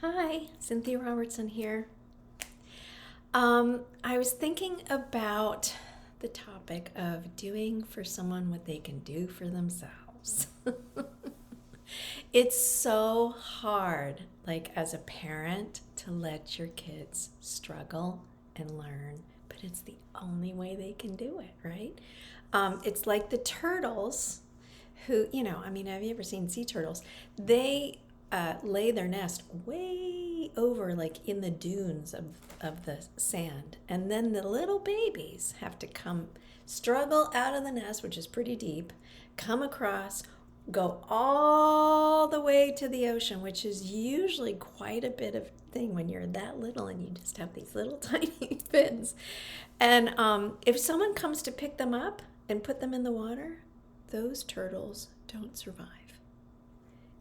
Hi, Cynthia Robertson here. I was thinking about the topic of doing for someone what they can do for themselves. It's so hard, like as a parent, to let your kids struggle and learn, but it's the only way they can do it, right? It's like the turtles who, have you ever seen sea turtles? They lay their nest way over, like in the dunes of the sand. And then the little babies have to come struggle out of the nest, which is pretty deep, come across, go all the way to the ocean, which is usually quite a bit of thing when you're that little and you just have these little tiny fins. And if someone comes to pick them up and put them in the water, those turtles don't survive.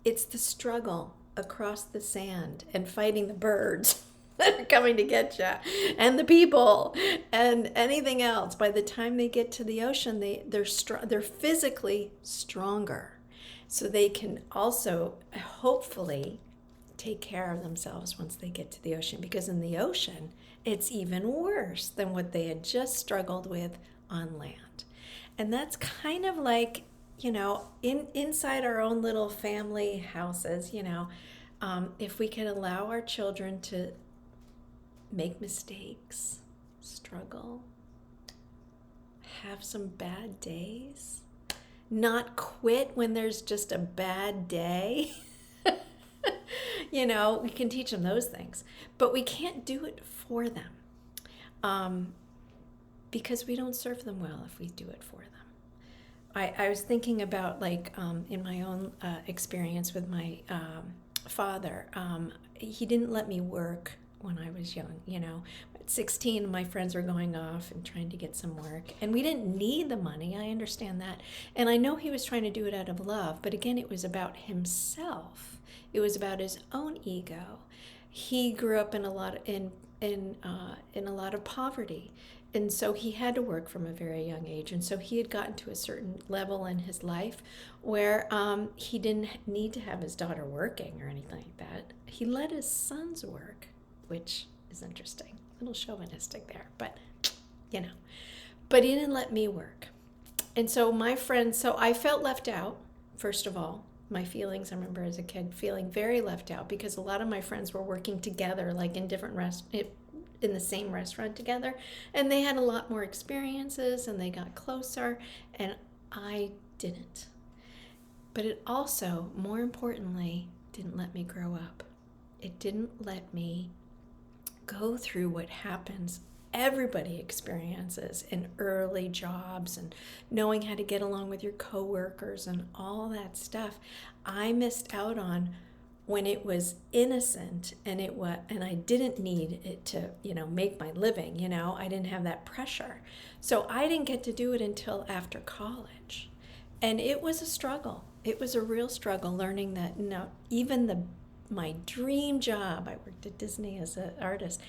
It's the struggle across the sand and fighting the birds that are coming to get you and the people and anything else. By the time they get to the ocean, they're physically stronger. So they can also hopefully take care of themselves once they get to the ocean, because in the ocean, it's even worse than what they had just struggled with on land. And that's kind of like, inside our own little family houses, if we can allow our children to make mistakes, struggle, have some bad days, not quit when there's just a bad day. We can teach them those things, but we can't do it for them, because we don't serve them well if we do it for them. I was thinking about, like, in my own experience with my father. He didn't let me work when I was young. At 16, my friends were going off and trying to get some work, and we didn't need the money. I understand that, and I know he was trying to do it out of love. But again, it was about himself. It was about his own ego. He grew up in a lot of poverty, and so he had to work from a very young age. And so he had gotten to a certain level in his life where he didn't need to have his daughter working or anything like that. He let his sons work, which is interesting, a little chauvinistic there, but but he didn't let me work. And so I felt left out. First of all, my feelings, I remember as a kid feeling very left out, because a lot of my friends were working together, like in in the same restaurant together, and they had a lot more experiences and they got closer, and I didn't. But it also, more importantly, didn't let me grow up. It didn't let me go through what happens, everybody experiences in early jobs, and knowing how to get along with your coworkers and all that stuff. I missed out on when it was innocent, and I didn't need it to, make my living. I didn't have that pressure. So I didn't get to do it until after college. And it was a struggle. It was a real struggle, learning that my dream job, I worked at Disney as an artist.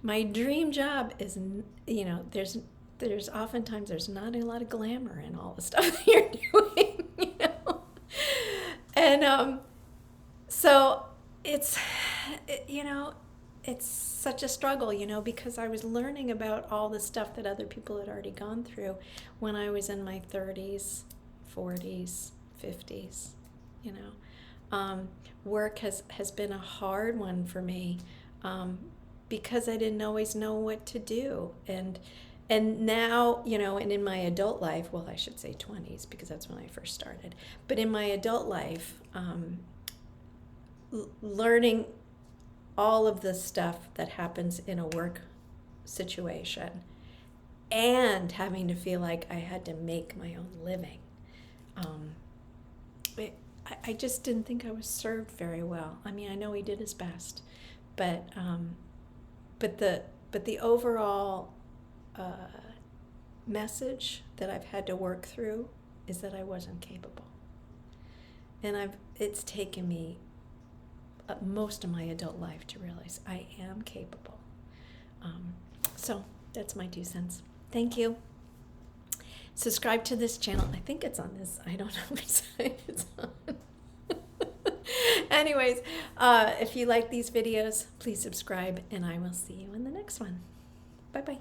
My dream job is, there's oftentimes there's not a lot of glamour in all the stuff that you're doing, And so it's such a struggle, because I was learning about all the stuff that other people had already gone through when I was in my 30s, 40s, 50s. Work has been a hard one for me, because I didn't always know what to do. And now, and in my adult life, well, I should say 20s, because that's when I first started. But in my adult life, learning all of the stuff that happens in a work situation, and having to feel like I had to make my own living. I just didn't think I was served very well. I mean, I know he did his best, but the overall message that I've had to work through is that I wasn't capable. And it's taken me most of my adult life to realize I am capable. So that's my 2 cents. Thank you. Subscribe to this channel. I think it's on this. I don't know which side it's on. Anyways, if you like these videos, please subscribe, and I will see you in the next one. Bye-bye.